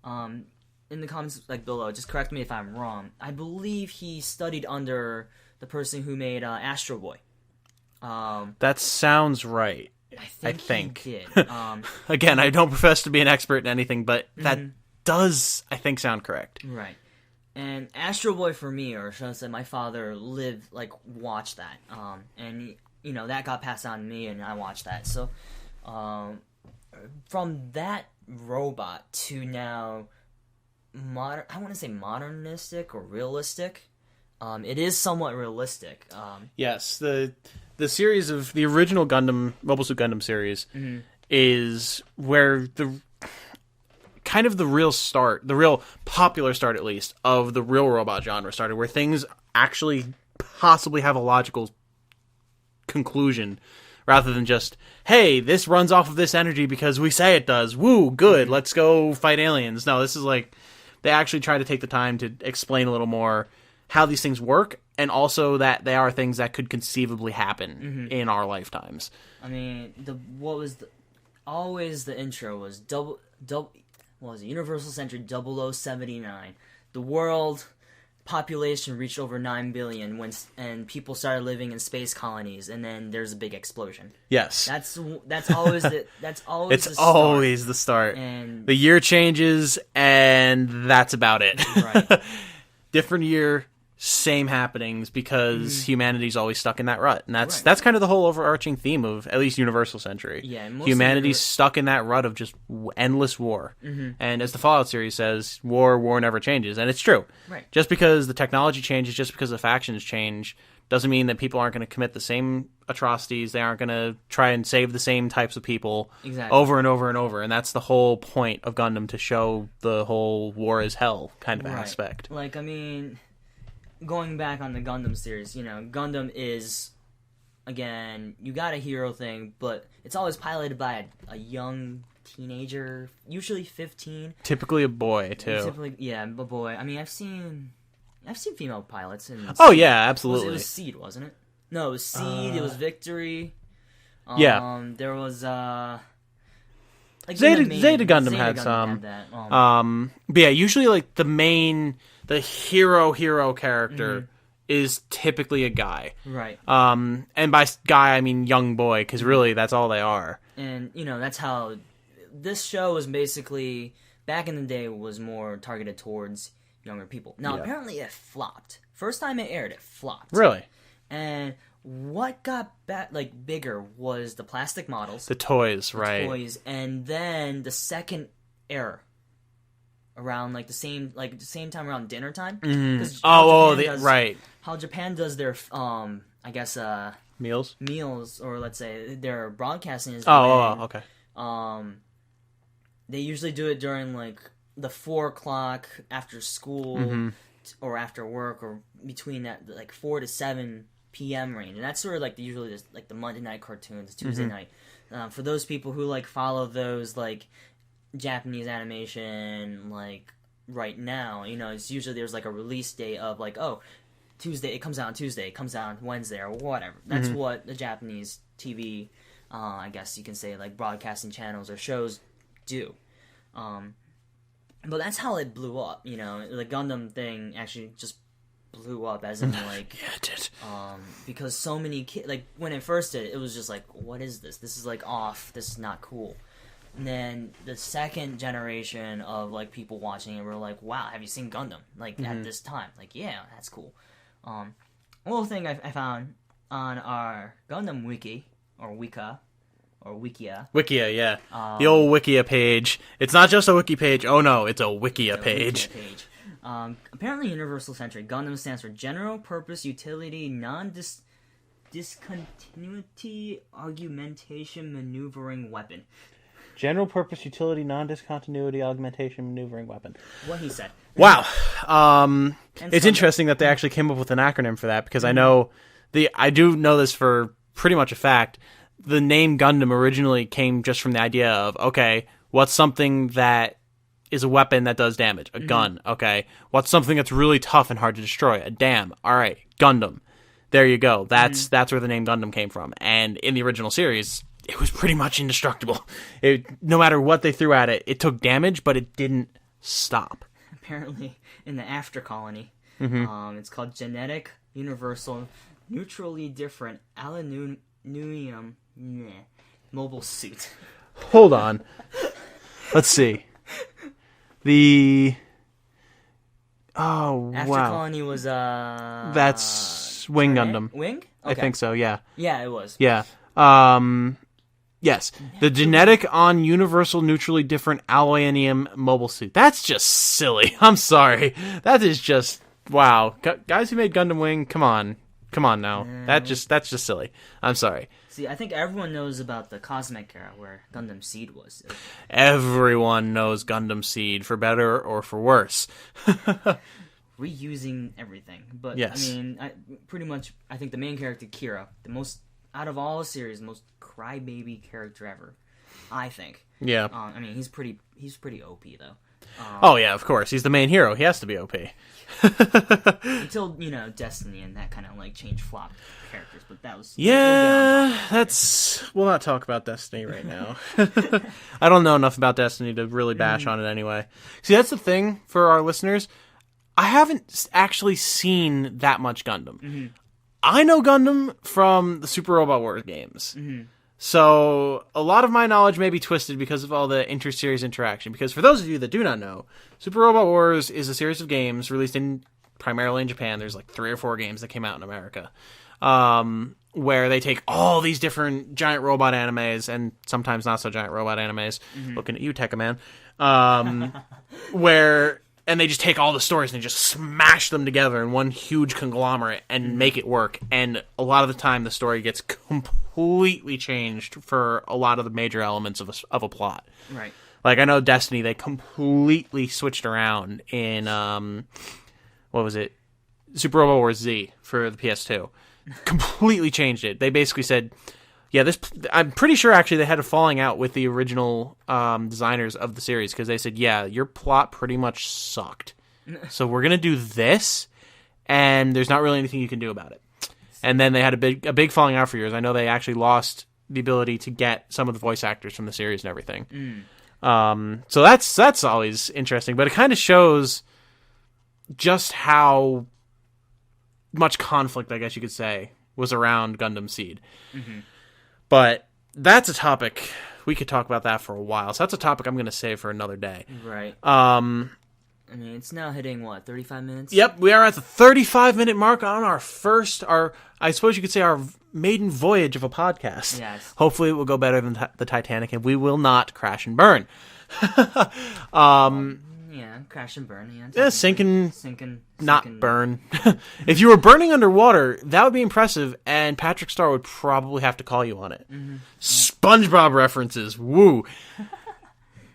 in the comments like below, just correct me if I'm wrong. I believe he studied under the person who made Astro Boy. That sounds right. I think he did. Again, I don't profess to be an expert in anything, but that does, I think, sound correct. Right. And Astro Boy for me, or should I say my father watched that. And, that got passed on to me, and I watched that. So, from that robot to now, I want to say modernistic or realistic. It is somewhat realistic. Yes, the series of the original Gundam, Mobile Suit Gundam series, is where the real start, the real popular start at least, of the real robot genre started, where things actually possibly have a logical conclusion, rather than just, hey, this runs off of this energy because we say it does. Woo, good, let's go fight aliens. No, this is like, they actually try to take the time to explain a little more how these things work, and also that they are things that could conceivably happen in our lifetimes. I mean, always the intro was what was it? Universal Century 0079. The world population reached over 9 billion and people started living in space colonies, and then there's a big explosion. Yes. That's always always the start. And the year changes, and that's about it. Right. Different year, same happenings, because humanity's always stuck in that rut. And that's kind of the whole overarching theme of at least Universal Century. Yeah, humanity's stuck in that rut of just endless war. And as the Fallout series says, war never changes. And it's true. Right. Just because the technology changes, just because the factions change, doesn't mean that people aren't going to commit the same atrocities. They aren't going to try and save the same types of people over and over and over. And that's the whole point of Gundam, to show the whole war is hell kind of aspect. Like, I mean, going back on the Gundam series, Gundam is, again, you got a hero thing, but it's always piloted by a young teenager, usually 15. Typically a boy, too. A boy. I mean, I've seen female pilots. Oh, yeah, absolutely. It was Seed, wasn't it? No, it was Seed, it was Victory. There was, Zeta Gundam had some. But yeah, usually, like, the hero character is typically a guy. Right. And by guy, I mean young boy, because really, that's all they are. And, that's how this show was basically, back in the day, was more targeted towards younger people. Now, apparently it flopped. First time it aired, it flopped. Really? And what got bigger was the plastic models. The toys, right. Toys, and then the second era. Around the same time around dinner time. Right. How Japan does their meals, or let's say their broadcasting is. Okay. They usually do it during the 4 o'clock after school or after work, or between that 4 to 7 p.m. range, and that's sort of usually the Monday night cartoons, Tuesday night. For those people who follow those Japanese animation right now, it's usually there's a release date of Tuesday, it comes out on Tuesday, it comes out on Wednesday, or whatever. That's what the Japanese TV, I guess you can say, broadcasting channels or shows do. But that's how it blew up, the Gundam thing actually just blew up, as in yeah, it did. Because so many kids, when it first did, it was just what is this? This is off, this is not cool. And then the second generation of people watching it were wow, have you seen Gundam at this time? Yeah, that's cool. A little thing I found on our Gundam wiki or Wikia. Wikia, yeah. The old Wikia page. It's not just a wiki page. Oh no, it's a Wikia page. Apparently, Universal Century Gundam stands for General Purpose Utility Non-Discontinuity Augmentation Maneuvering Weapon. General Purpose Utility Non-Discontinuity Augmentation Maneuvering Weapon. What he said. Wow. It's interesting that they actually came up with an acronym for that, because I do know this for pretty much a fact. The name Gundam originally came just from the idea of, okay, what's something that is a weapon that does damage? A gun. Okay. What's something that's really tough and hard to destroy? A dam. All right. Gundam. There you go. That's where the name Gundam came from. And in the original series, it was pretty much indestructible. No matter what they threw at it, it took damage, but it didn't stop. Apparently, in the After Colony, it's called Genetic Universal Neutrally Different Aluminium Mobile Suit. Hold on. Let's see. Oh, After wow. Colony was That's Wing Gundam. Wing? I think so, yeah. Yeah, it was. Yeah. Yes. The genetic on universal neutrally different alloyanium mobile suit. That's just silly. I'm sorry. That is just wow. Guys who made Gundam Wing, come on. Come on now. That's just silly. I'm sorry. See, I think everyone knows about the Cosmic Era where Gundam Seed was. Everyone knows Gundam Seed, for better or for worse. Reusing everything. But, yes. I mean, I think the main character, Kira, the most, out of all the series, most crybaby character ever, I think. Yeah. I mean, he's pretty OP, though. Oh, yeah, of course. He's the main hero. He has to be OP. Until, Destiny and that kind of, changed flop characters, but that was... Yeah, we'll not talk about Destiny right now. I don't know enough about Destiny to really bash on it anyway. See, that's the thing for our listeners. I haven't actually seen that much Gundam. Mm-hmm. I know Gundam from the Super Robot Wars games. Mm-hmm. So a lot of my knowledge may be twisted because of all the inter-series interaction. Because for those of you that do not know, Super Robot Wars is a series of games released primarily in Japan. There's 3 or 4 games that came out in America. Where they take all these different giant robot animes and sometimes not so giant robot animes. Mm-hmm. Looking at you, Tekka Man. And they just take all the stories and they just smash them together in one huge conglomerate and make it work. And a lot of the time, the story gets completely changed for a lot of the major elements of a plot. Right. I know Destiny, they completely switched around in, what was it? Super Robot Wars Z for the PS2. Completely changed it. They basically said... Yeah, I'm pretty sure actually they had a falling out with the original designers of the series because they said, yeah, your plot pretty much sucked. So we're going to do this, and there's not really anything you can do about it. And then they had a big falling out for years. I know they actually lost the ability to get some of the voice actors from the series and everything. So that's always interesting, but it kind of shows just how much conflict, I guess you could say, was around Gundam Seed. Mm-hmm. But that's a topic. We could talk about that for a while. So that's a topic I'm going to save for another day. Right. I mean, it's now hitting, 35 minutes? Yep, we are at the 35-minute mark on our I suppose you could say our maiden voyage of a podcast. Yes. Hopefully it will go better than the Titanic, and we will not crash and burn. Yeah, crash and burn. Yeah, sinking, not sinking. Burn. If you were burning underwater, that would be impressive, and Patrick Star would probably have to call you on it. Mm-hmm. SpongeBob references, woo!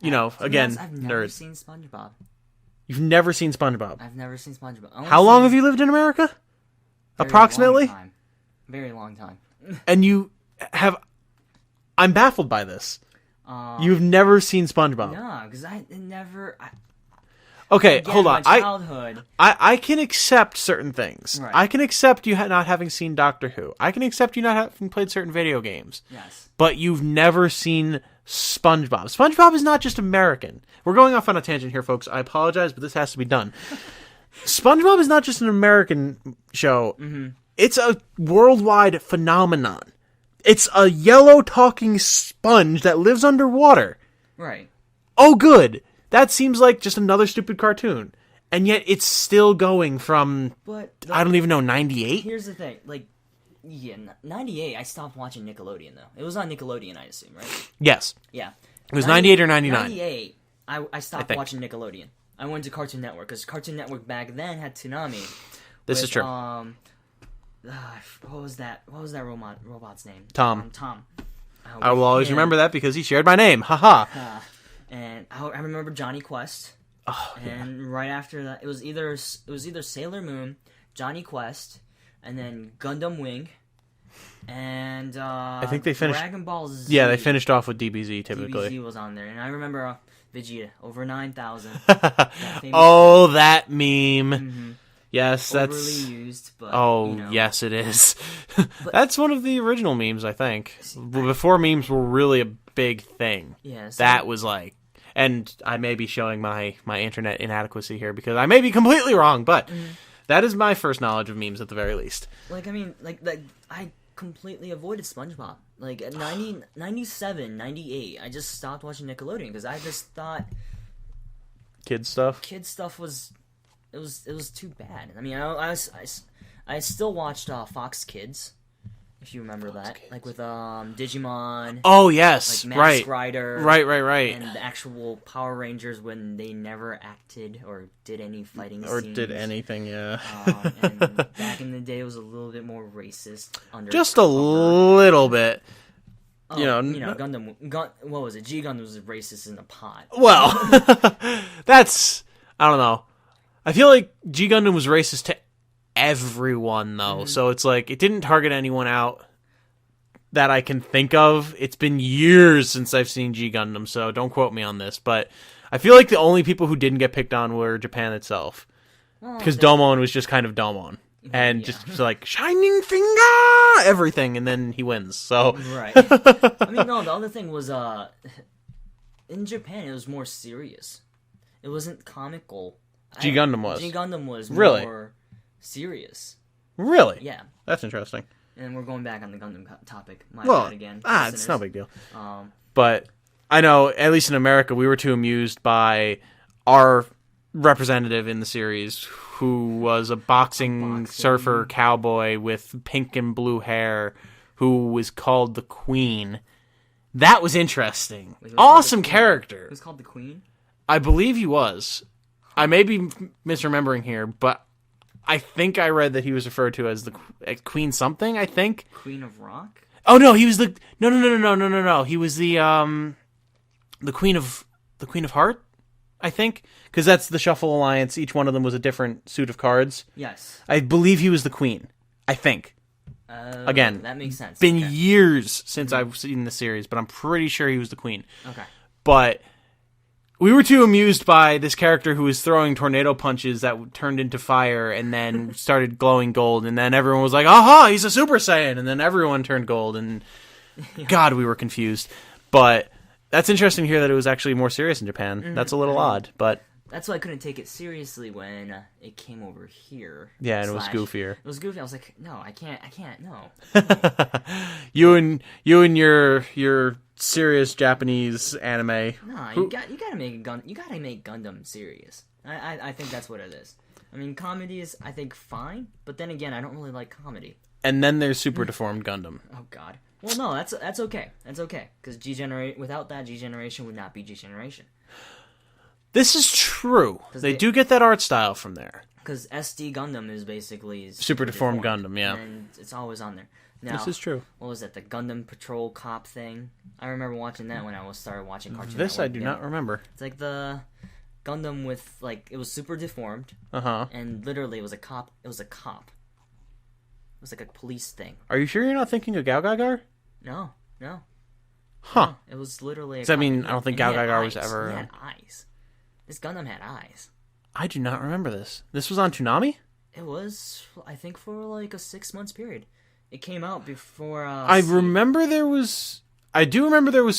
Again, I've never nerd. seen SpongeBob. You've never seen SpongeBob? I've never seen SpongeBob. How long have you lived in America? Approximately? Very long time. And you have... I'm baffled by this. You've never seen SpongeBob? No, because I never... Okay, Again, hold on. My childhood. I can accept certain things. Right. I can accept you not having seen Doctor Who. I can accept you not having played certain video games. Yes. But you've never seen SpongeBob. SpongeBob is not just American. We're going off on a tangent here, folks. I apologize, but this has to be done. SpongeBob is not just an American show. Mm-hmm. It's a worldwide phenomenon. It's a yellow talking sponge that lives underwater. Right. Oh, good. That seems like just another stupid cartoon. And yet it's still going from, I don't even know, 98? Here's the thing. 98, I stopped watching Nickelodeon, though. It was on Nickelodeon, I assume, right? Yes. Yeah. It was 98 or 99. 98, I stopped watching Nickelodeon. I went to Cartoon Network, because Cartoon Network back then had Toonami. This is true. What was that robot's name? Tom. Tom. I will always remember that because he shared my name. Haha. And I remember Johnny Quest. Oh, and right after that, it was either Sailor Moon, Johnny Quest, and then Gundam Wing, and I think they finished Dragon Ball Z. Yeah, they finished off with DBZ typically. DBZ was on there, and I remember Vegeta over 9,000. Oh, that meme. Mm-hmm. Yes, overly that's used, but yes, it is. That's one of the original memes, I think. Before memes were really a big thing. Yes, that was like, and I may be showing my internet inadequacy here because I may be completely wrong, but that is my first knowledge of memes at the very least. Like, I mean, like I completely avoided SpongeBob. Like, at 97, 98, I just stopped watching Nickelodeon because I just thought Kid stuff was it was too bad. I mean, I still watched Fox Kids, if you remember that, Kids. Like with Digimon. Oh yes, like right, Rider, right, and the actual Power Rangers when they never acted or did any fighting or scenes. did anything, yeah. And back in the day, it was a little bit more racist. Just a little bit. Gundam. What was it? G Gundam was racist in the pot. Well, that's, I don't know. I feel like G Gundam was racist to everyone, though. So it's like, it didn't target anyone out that I can think of. It's been years since I've seen G Gundam, so don't quote me on this. But I feel like the only people who didn't get picked on were Japan itself. Because Domon was just kind of Domon. And just like, shining finger, everything, and then he wins. So right. I mean, no. The other thing was, in Japan, it was more serious. It wasn't comical. G Gundam was. G Gundam was really more serious. Really? Yeah. That's interesting. And we're going back on the Gundam topic. My well, bad again. it's no big deal. But I know, at least in America, we were too amused by our representative in the series, who was a boxing surfer cowboy with pink and blue hair, who was called the Queen. That was interesting. Wait, awesome character. He was called the Queen? I believe he was. I may be misremembering here, but I think I read that he was referred to as the Queen something, I think. Queen of Rock? Oh no, he was the no. He was the Queen of Heart, I think, because that's the Shuffle Alliance. Each one of them was a different suit of cards. Yes. I believe he was the Queen. I think. Again, that makes sense. Been years since I've seen the series, but I'm pretty sure he was the Queen. Okay. But we were too amused by this character who was throwing tornado punches that turned into fire and then started glowing gold, and then everyone was like, aha, he's a Super Saiyan, and then everyone turned gold, and God, we were confused. But that's interesting to hear that it was actually more serious in Japan. Mm-hmm. That's a little odd, but that's why I couldn't take it seriously when it came over here. Yeah, and it was goofier. It was goofy. I was like, no, I can't, no. You and your serious Japanese anime. No, you gotta make Gundam serious. I think that's what it is. I mean, comedy is, I think, fine, but then again, I don't really like comedy. And then there's Super Deformed Gundam. Oh God. Well, no, that's okay. That's okay, because without that, G Generation would not be G Generation. This is true. They do get that art style from there. Because SD Gundam is basically Super Deformed Gundam, yeah. And it's always on there. Now, this is true. What was that? The Gundam Patrol Cop thing? I remember watching that when I started watching Cartoon This Network. I do not remember. It's like the Gundam with, like, it was super deformed. Uh-huh. And literally it was a cop. It was like a police thing. Are you sure you're not thinking of Gao Gagar? No. Huh. No, it was literally a cop. I mean, I don't think Gao Gagar was ever... He had eyes. This Gundam had eyes. I do not remember this. This was on Toonami? It was, I think, for like a 6 months period. It came out before... I do remember there was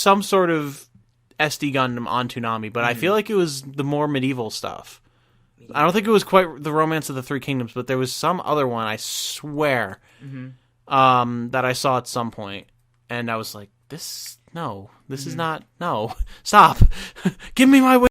some sort of SD Gundam on Toonami, but I feel like it was the more medieval stuff. I don't think it was quite the Romance of the Three Kingdoms, but there was some other one, I swear, that I saw at some point, and I was like, this is not, no, stop, give me my